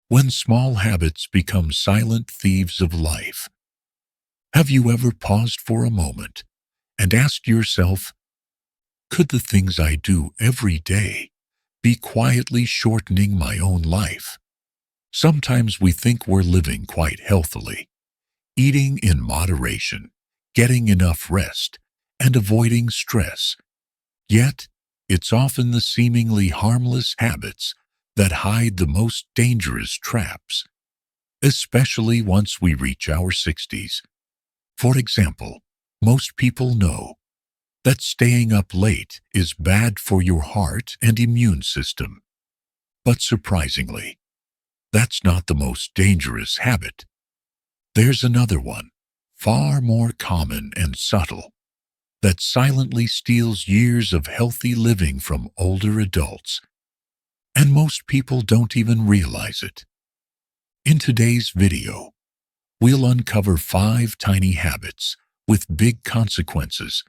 When small habits become silent thieves of life. Have you ever paused for a moment and asked yourself, could the things I do every day be quietly shortening my own life? Sometimes we think we're living quite healthily, eating in moderation, getting enough rest, and avoiding stress. Yet, it's often the seemingly harmless habits that hide the most dangerous traps, especially once we reach our 60s. For example, most people know that staying up late is bad for your heart and immune system. But surprisingly, that's not the most dangerous habit. There's another one, far more common and subtle, that silently steals years of healthy living from older adults. And most people don't even realize it. In today's video, we'll uncover 5 tiny habits with big consequences.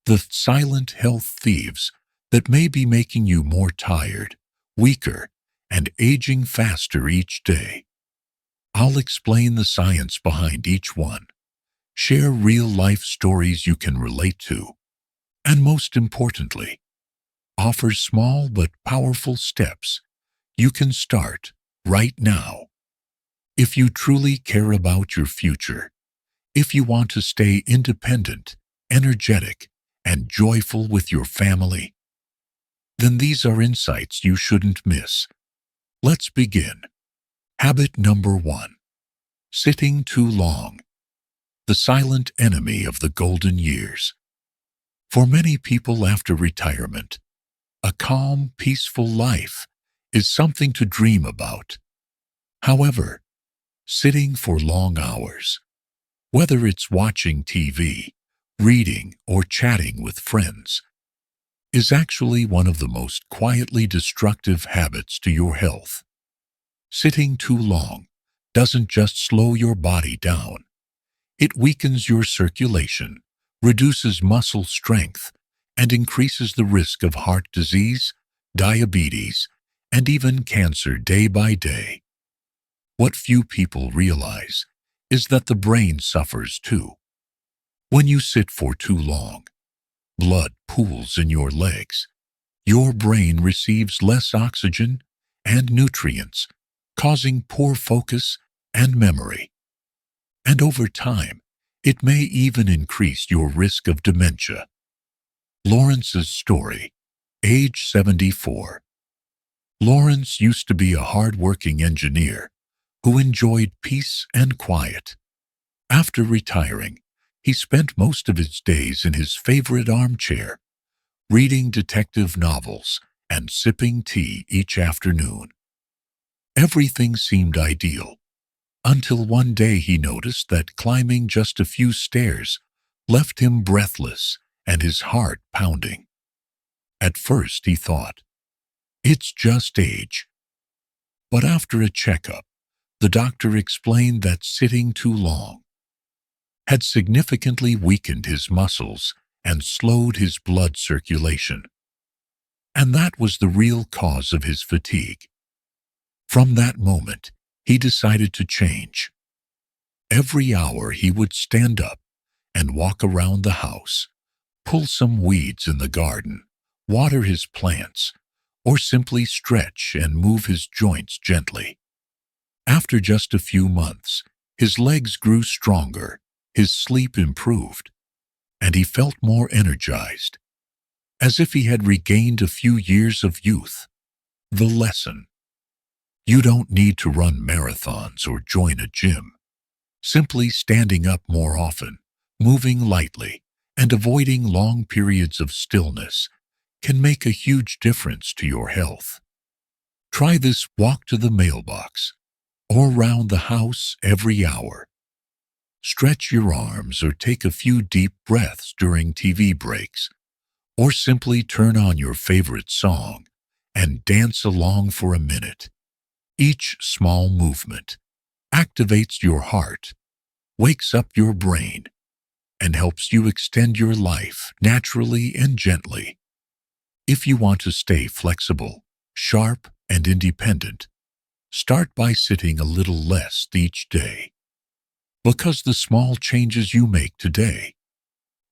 The silent health thieves that may be making you more tired, weaker, and aging faster each day. I'll explain the science behind each one, share real-life stories you can relate to, and most importantly, offer small but powerful steps you can start right now. If you truly care about your future, if you want to stay independent, energetic, and joyful with your family, then these are insights you shouldn't miss. Let's begin. Habit number 1. Sitting too long. The silent enemy of the golden years. For many people after retirement, a calm, peaceful life is something to dream about. However, sitting for long hours, whether it's watching TV, reading, or chatting with friends, is actually one of the most quietly destructive habits to your health. Sitting too long doesn't just slow your body down. It weakens your circulation, reduces muscle strength, and increases the risk of heart disease, diabetes, and even cancer day by day. What few people realize is that the brain suffers too. When you sit for too long, blood pools in your legs. Your brain receives less oxygen and nutrients, causing poor focus and memory. And over time, it may even increase your risk of dementia. Lawrence's story, age 74. Lawrence used to be a hard-working engineer who enjoyed peace and quiet. After retiring, he spent most of his days in his favorite armchair, reading detective novels and sipping tea each afternoon. Everything seemed ideal, until one day he noticed that climbing just a few stairs left him breathless and his heart pounding. At first he thought, it's just age. But after a checkup, the doctor explained that sitting too long had significantly weakened his muscles and slowed his blood circulation. And that was the real cause of his fatigue. From that moment, he decided to change. Every hour he would stand up and walk around the house, pull some weeds in the garden, water his plants, or simply stretch and move his joints gently. After just a few months, his legs grew stronger, his sleep improved, and he felt more energized, as if he had regained a few years of youth. The lesson: you don't need to run marathons or join a gym. Simply standing up more often, moving lightly, and avoiding long periods of stillness can make a huge difference to your health. Try this walk to the mailbox or round the house every hour. Stretch your arms or take a few deep breaths during TV breaks, or simply turn on your favorite song and dance along for a minute. Each small movement activates your heart, wakes up your brain, and helps you extend your life naturally and gently. If you want to stay flexible, sharp, and independent, Start by sitting a little less each day, because the small changes you make today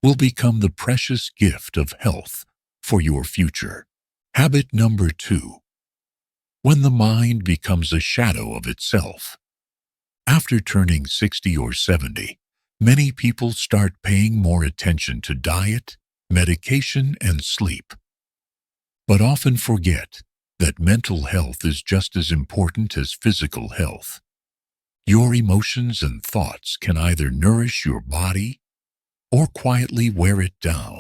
will become the precious gift of health for your future. Habit number 2. When the mind becomes a shadow of itself. After turning 60 or 70, many people start paying more attention to diet, medication, and sleep, but often forget that mental health is just as important as physical health. Your emotions and thoughts can either nourish your body or quietly wear it down,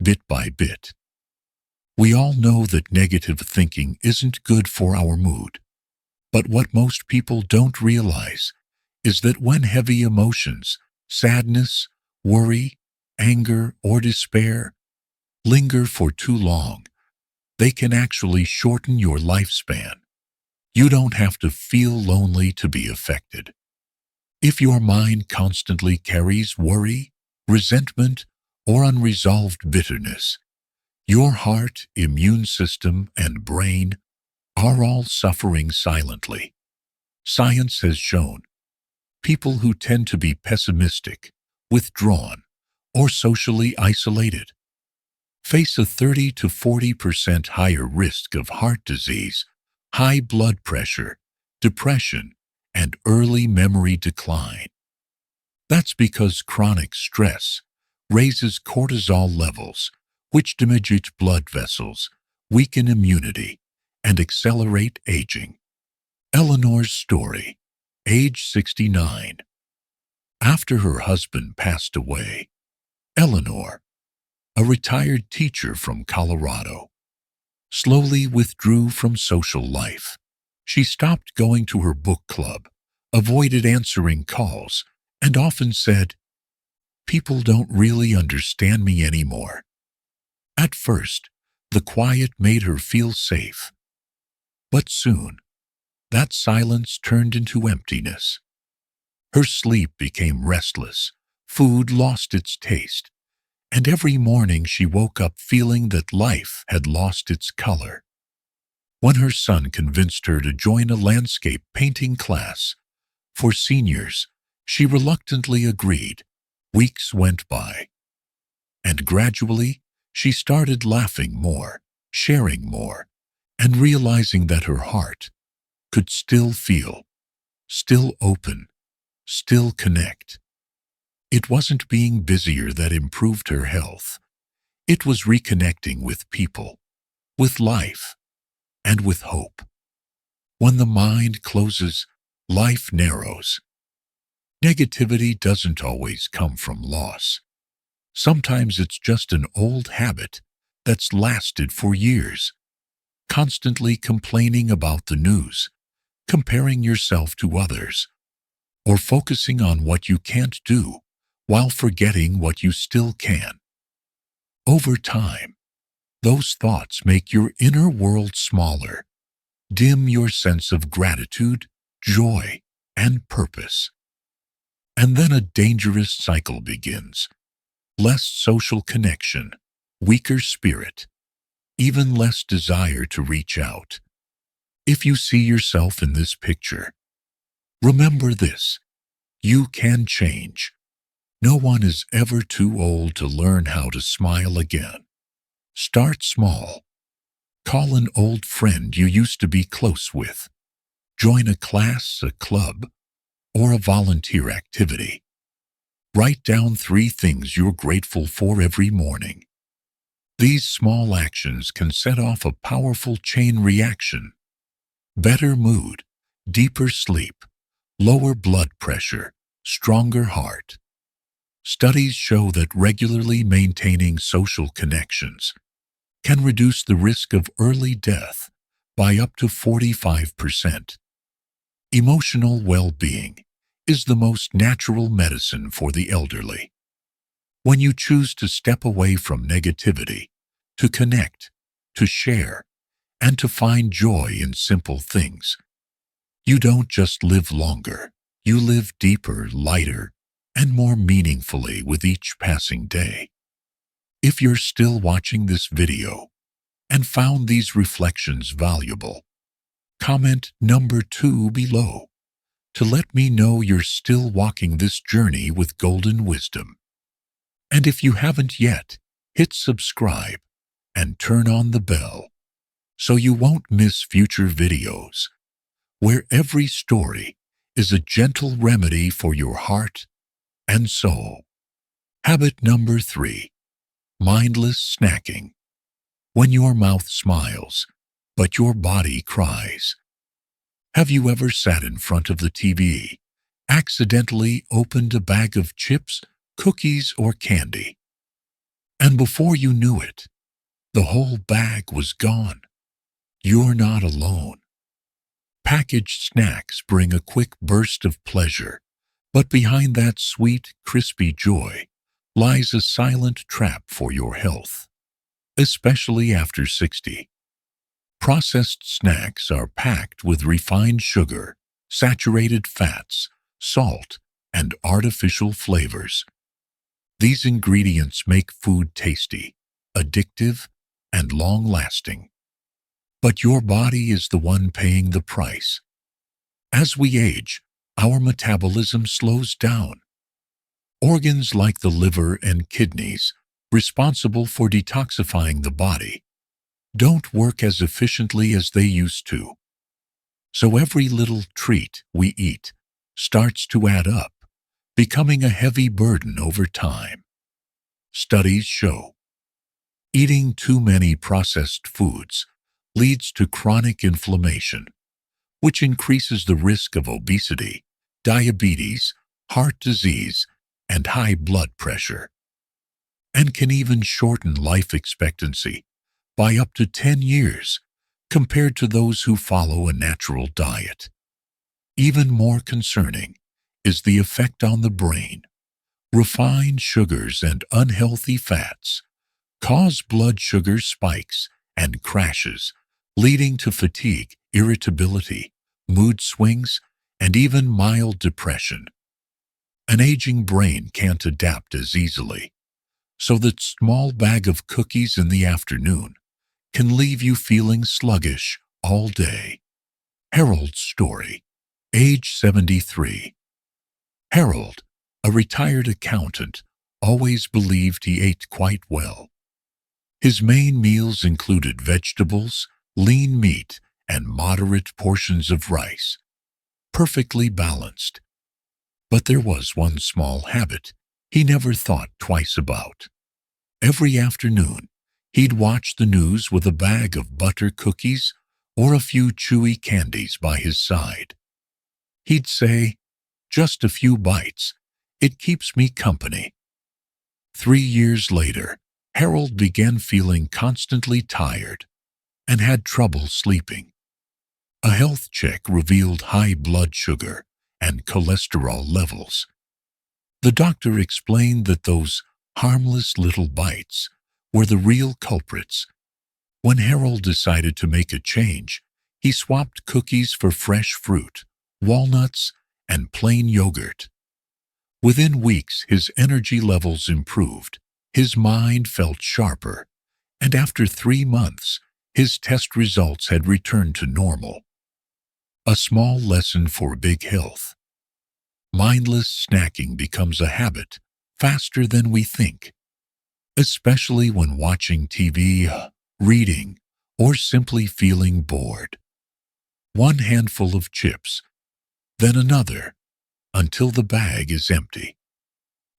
bit by bit. We all know that negative thinking isn't good for our mood, but what most people don't realize is that when heavy emotions, sadness, worry, anger, or despair linger for too long, they can actually shorten your lifespan. You don't have to feel lonely to be affected. If your mind constantly carries worry, resentment, or unresolved bitterness, your heart, immune system, and brain are all suffering silently. Science has shown people who tend to be pessimistic, withdrawn, or socially isolated face a 30 to 40% higher risk of heart disease, high blood pressure, depression, and early memory decline. That's because chronic stress raises cortisol levels, which damage blood vessels, weaken immunity, and accelerate aging. Eleanor's story, age 69. After her husband passed away, Eleanor, a retired teacher from Colorado, slowly withdrew from social life. She stopped going to her book club, avoided answering calls, and often said, "People don't really understand me anymore." At first, the quiet made her feel safe. But soon, that silence turned into emptiness. Her sleep became restless, food lost its taste, and every morning she woke up feeling that life had lost its color. When her son convinced her to join a landscape painting class for seniors, she reluctantly agreed. Weeks went by, and gradually she started laughing more, sharing more, and realizing that her heart could still feel, still open, still connect. It wasn't being busier that improved her health. It was reconnecting with people, with life, and with hope. When the mind closes, life narrows. Negativity doesn't always come from loss. Sometimes it's just an old habit that's lasted for years. Constantly complaining about the news, comparing yourself to others, or focusing on what you can't do while forgetting what you still can. Over time, those thoughts make your inner world smaller, dim your sense of gratitude, joy, and purpose. And then a dangerous cycle begins. Less social connection, weaker spirit, even less desire to reach out. If you see yourself in this picture, remember this: you can change. No one is ever too old to learn how to smile again. Start small. Call an old friend you used to be close with. Join a class, a club, or a volunteer activity. Write down 3 things you're grateful for every morning. These small actions can set off a powerful chain reaction. Better mood, deeper sleep, lower blood pressure, stronger heart. Studies show that regularly maintaining social connections can reduce the risk of early death by up to 45%. Emotional well-being is the most natural medicine for the elderly. When you choose to step away from negativity, to connect, to share, and to find joy in simple things, you don't just live longer, you live deeper, lighter, and more meaningfully with each passing day. If you're still watching this video and found these reflections valuable, Comment number 2 below to let me know you're still walking this journey with golden wisdom. And if you haven't yet, hit subscribe and turn on the bell so you won't miss future videos where every story is a gentle remedy for your heart and soul. Habit number 3, mindless snacking. When your mouth smiles, but your body cries. Have you ever sat in front of the TV, accidentally opened a bag of chips, cookies, or candy, and before you knew it, the whole bag was gone? You're not alone. Packaged snacks bring a quick burst of pleasure, but behind that sweet, crispy joy lies a silent trap for your health, especially after 60. Processed snacks are packed with refined sugar, saturated fats, salt, and artificial flavors. These ingredients make food tasty, addictive, and long-lasting. But your body is the one paying the price. As we age, our metabolism slows down. Organs like the liver and kidneys, responsible for detoxifying the body, don't work as efficiently as they used to. So every little treat we eat starts to add up, becoming a heavy burden over time. Studies show eating too many processed foods leads to chronic inflammation, which increases the risk of obesity, diabetes, heart disease, and high blood pressure, and can even shorten life expectancy by up to 10 years compared to those who follow a natural diet. Even more concerning is the effect on the brain. Refined sugars and unhealthy fats cause blood sugar spikes and crashes, leading to fatigue, irritability, mood swings, and even mild depression. An aging brain can't adapt as easily, so that small bag of cookies in the afternoon can leave you feeling sluggish all day. Harold's story, age 73. Harold, a retired accountant, always believed he ate quite well. His main meals included vegetables, lean meat, and moderate portions of rice, perfectly balanced. But there was one small habit he never thought twice about. Every afternoon, he'd watch the news with a bag of butter cookies or a few chewy candies by his side. He'd say, "Just a few bites. It keeps me company." 3 years later, Harold began feeling constantly tired and had trouble sleeping. A health check revealed high blood sugar and cholesterol levels. The doctor explained that those harmless little bites were the real culprits. When Harold decided to make a change, he swapped cookies for fresh fruit, walnuts, and plain yogurt. Within weeks, his energy levels improved, his mind felt sharper, and after 3 months, his test results had returned to normal. A small lesson for big health. Mindless snacking becomes a habit faster than we think, especially when watching TV, reading, or simply feeling bored. One handful of chips, then another, until the bag is empty.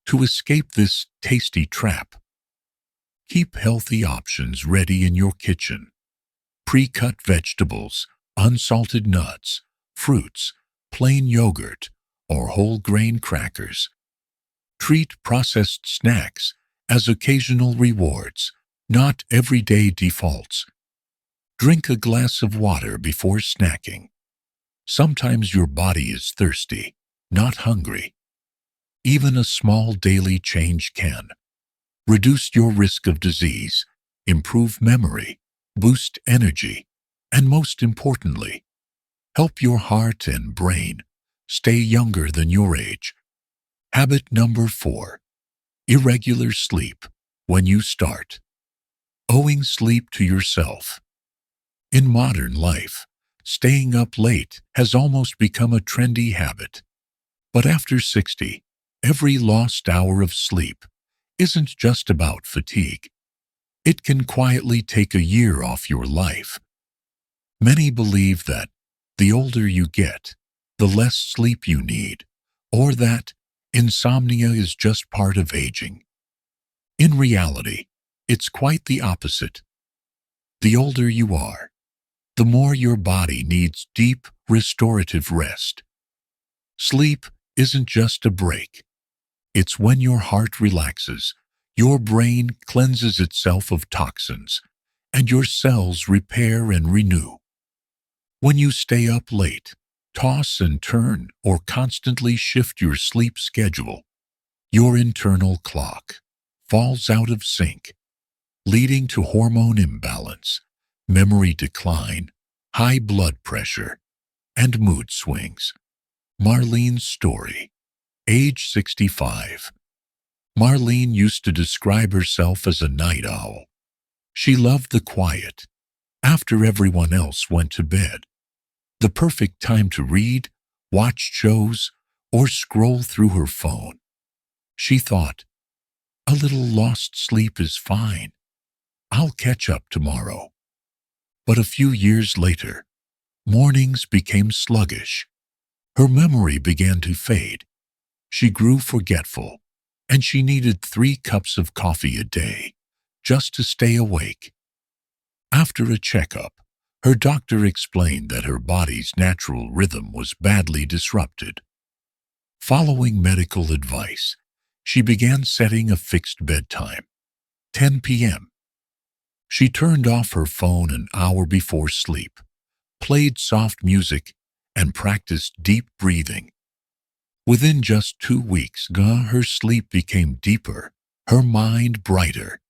To escape this tasty trap, keep healthy options ready in your kitchen. Pre-cut vegetables, unsalted nuts, fruits, plain yogurt, or whole grain crackers. Treat processed snacks as occasional rewards, not everyday defaults. Drink a glass of water before snacking. Sometimes your body is thirsty, not hungry. Even a small daily change can reduce your risk of disease, improve memory, boost energy, and most importantly, help your heart and brain stay younger than your age. Habit number 4, irregular sleep when you start. Owing sleep to yourself. In modern life, Staying up late has almost become a trendy habit. But after 60, every lost hour of sleep isn't just about fatigue. It can quietly take a year off your life. Many believe that the older you get, the less sleep you need, or that insomnia is just part of aging. In reality, it's quite the opposite. The older you are, the more your body needs deep, restorative rest. Sleep isn't just a break. It's when your heart relaxes, your brain cleanses itself of toxins, and your cells repair and renew. When you stay up late, toss and turn, or constantly shift your sleep schedule, your internal clock falls out of sync, leading to hormone imbalance, memory decline, high blood pressure, and mood swings. Marlene's story, age 65. Marlene used to describe herself as a night owl. She loved the quiet, after everyone else went to bed. The perfect time to read, watch shows, or scroll through her phone. She thought, a little lost sleep is fine. I'll catch up tomorrow. But a few years later, mornings became sluggish. Her memory began to fade. She grew forgetful, and she needed 3 cups of coffee a day just to stay awake. After a checkup, her doctor explained that her body's natural rhythm was badly disrupted. Following medical advice, she began setting a fixed bedtime, 10 p.m. She turned off her phone an hour before sleep, played soft music, and practiced deep breathing. Within just 2 weeks, her sleep became deeper, her mind brighter,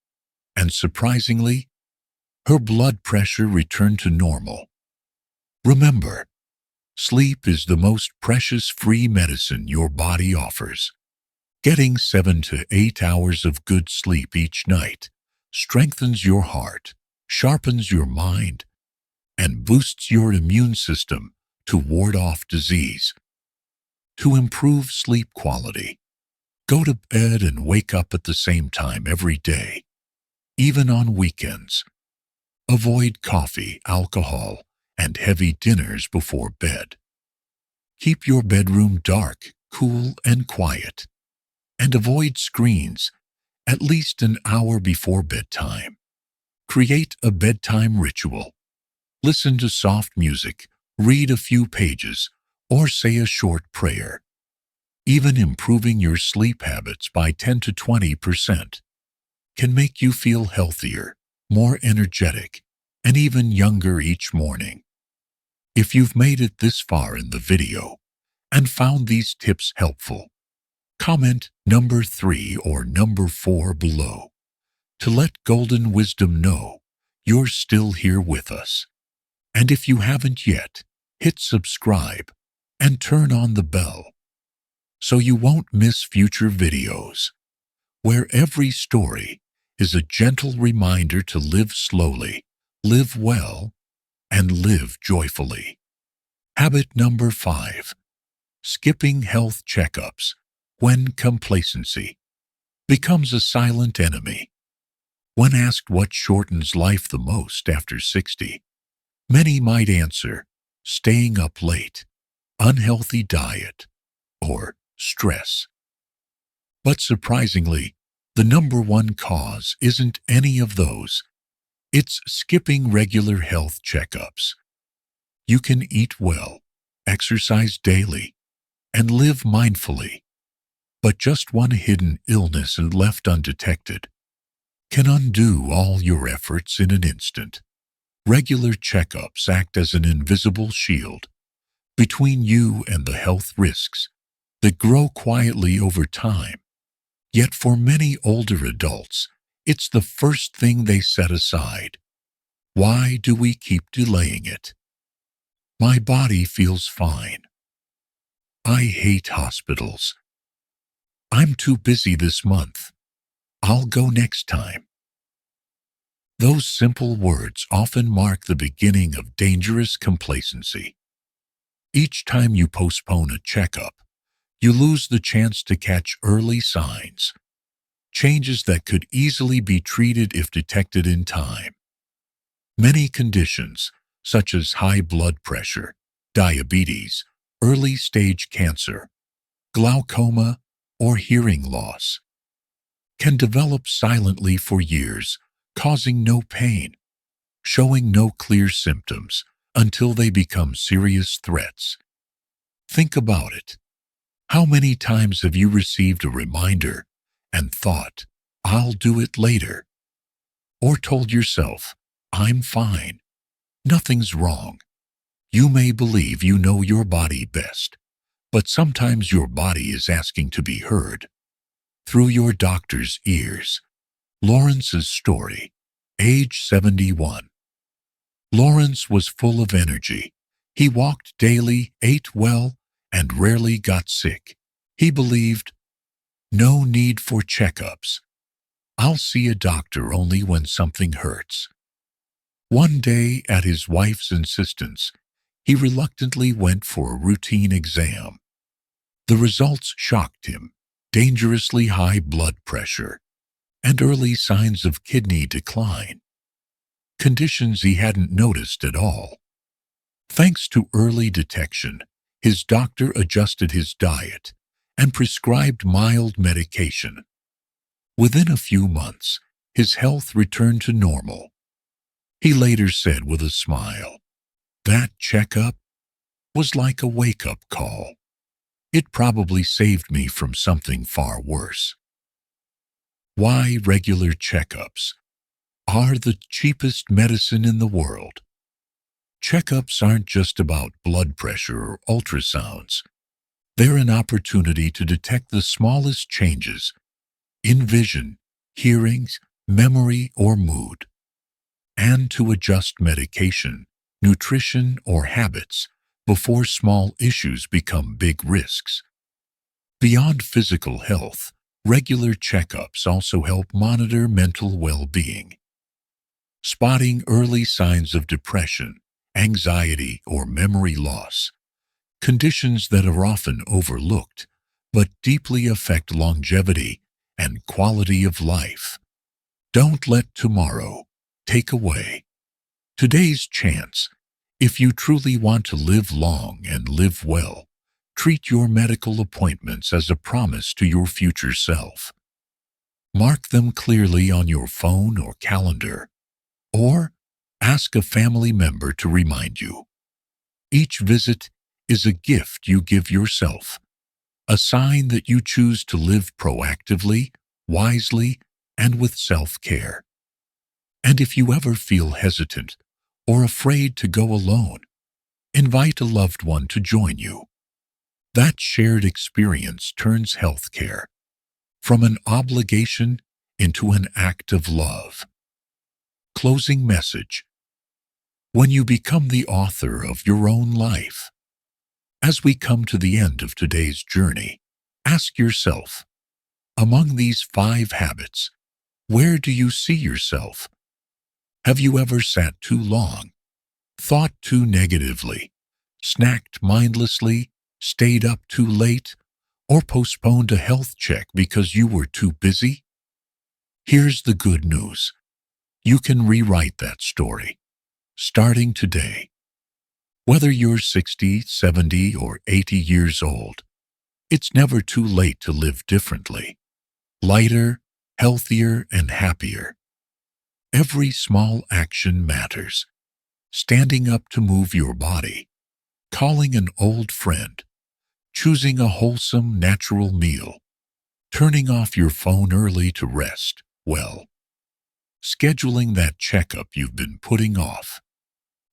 and surprisingly, her blood pressure returned to normal. Remember, sleep is the most precious free medicine your body offers. Getting 7 to 8 hours of good sleep each night strengthens your heart, sharpens your mind, and boosts your immune system to ward off disease. To improve sleep quality, go to bed and wake up at the same time every day, even on weekends. Avoid coffee, alcohol, and heavy dinners before bed. Keep your bedroom dark, cool, and quiet, and avoid screens at least an hour before bedtime. Create a bedtime ritual. Listen to soft music, read a few pages, or say a short prayer. Even improving your sleep habits by 10 to 20% can make you feel healthier, more energetic, and even younger each morning. If you've made it this far in the video and found these tips helpful, comment number 3 or number 4 below to let Golden Wisdom know you're still here with us. And if you haven't yet, hit subscribe and turn on the bell so you won't miss future videos, where every story is a gentle reminder to live slowly, live well, and live joyfully. Habit number 5. Skipping health checkups when complacency becomes a silent enemy. When asked what shortens life the most after 60, many might answer, staying up late, unhealthy diet, or stress. But surprisingly, the number 1 cause isn't any of those. It's skipping regular health checkups. You can eat well, exercise daily, and live mindfully, but just one hidden illness and left undetected can undo all your efforts in an instant. Regular checkups act as an invisible shield between you and the health risks that grow quietly over time. Yet for many older adults, it's the first thing they set aside. Why do we keep delaying it? My body feels fine. I hate hospitals. I'm too busy this month. I'll go next time. Those simple words often mark the beginning of dangerous complacency. Each time you postpone a checkup, you lose the chance to catch early signs, changes that could easily be treated if detected in time. Many conditions, such as high blood pressure, diabetes, early-stage cancer, glaucoma, or hearing loss, can develop silently for years, causing no pain, showing no clear symptoms until they become serious threats. Think about it. How many times have you received a reminder and thought, "I'll do it later," or told yourself, "I'm fine, nothing's wrong"? You may believe you know your body best, but sometimes your body is asking to be heard. Through your doctor's ears. Lawrence's story, age 71. Lawrence was full of energy. He walked daily, ate well, and rarely got sick. He believed, "No need for checkups. I'll see a doctor only when something hurts." One day, at his wife's insistence, he reluctantly went for a routine exam. The results shocked him: dangerously high blood pressure and early signs of kidney decline, conditions he hadn't noticed at all. Thanks to early detection, his doctor adjusted his diet and prescribed mild medication. Within a few months, his health returned to normal. He later said with a smile, "That checkup was like a wake-up call. It probably saved me from something far worse." Why regular checkups are the cheapest medicine in the world. Checkups aren't just about blood pressure or ultrasounds. They're an opportunity to detect the smallest changes in vision, hearing, memory, or mood, and to adjust medication, nutrition, or habits before small issues become big risks. Beyond physical health, regular checkups also help monitor mental well-being. Spotting early signs of depression, anxiety, or memory loss, conditions that are often overlooked but deeply affect longevity and quality of life. Don't let tomorrow take away today's chance. If you truly want to live long and live well, treat your medical appointments as a promise to your future self. Mark them clearly on your phone or calendar, or ask a family member to remind you. Each visit is a gift you give yourself, a sign that you choose to live proactively, wisely, and with self-care. And if you ever feel hesitant or afraid to go alone, invite a loved one to join you. That shared experience turns healthcare from an obligation into an act of love. Closing message. When you become the author of your own life. As we come to the end of today's journey, ask yourself, among these 5 habits, where do you see yourself? Have you ever sat too long, thought too negatively, snacked mindlessly, stayed up too late, or postponed a health check because you were too busy? Here's the good news. You can rewrite that story, starting today. Whether you're 60, 70, or 80 years old, it's never too late to live differently, lighter, healthier, and happier. Every small action matters. Standing up to move your body, calling an old friend, choosing a wholesome, natural meal, turning off your phone early to rest well, scheduling that checkup you've been putting off.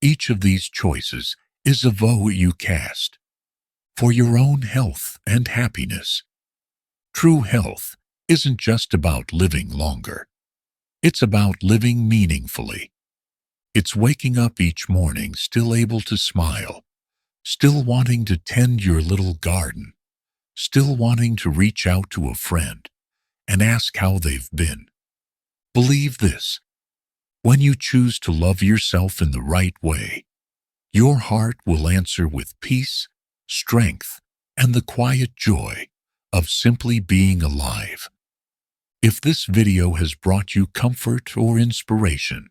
Each of these choices is a vote you cast for your own health and happiness. True health isn't just about living longer. It's about living meaningfully. It's waking up each morning still able to smile, still wanting to tend your little garden, still wanting to reach out to a friend and ask how they've been. Believe this: When you choose to love yourself in the right way, your heart will answer with peace, strength, and the quiet joy of simply being alive. If this video has brought you comfort or inspiration,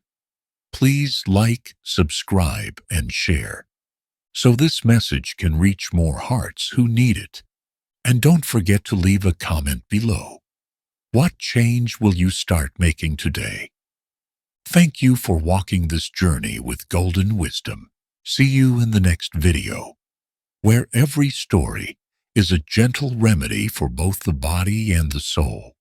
please like, subscribe, and share, so this message can reach more hearts who need it. And don't forget to leave a comment below. What change will you start making today? Thank you for walking this journey with golden wisdom. See you in the next video, where every story is a gentle remedy for both the body and the soul.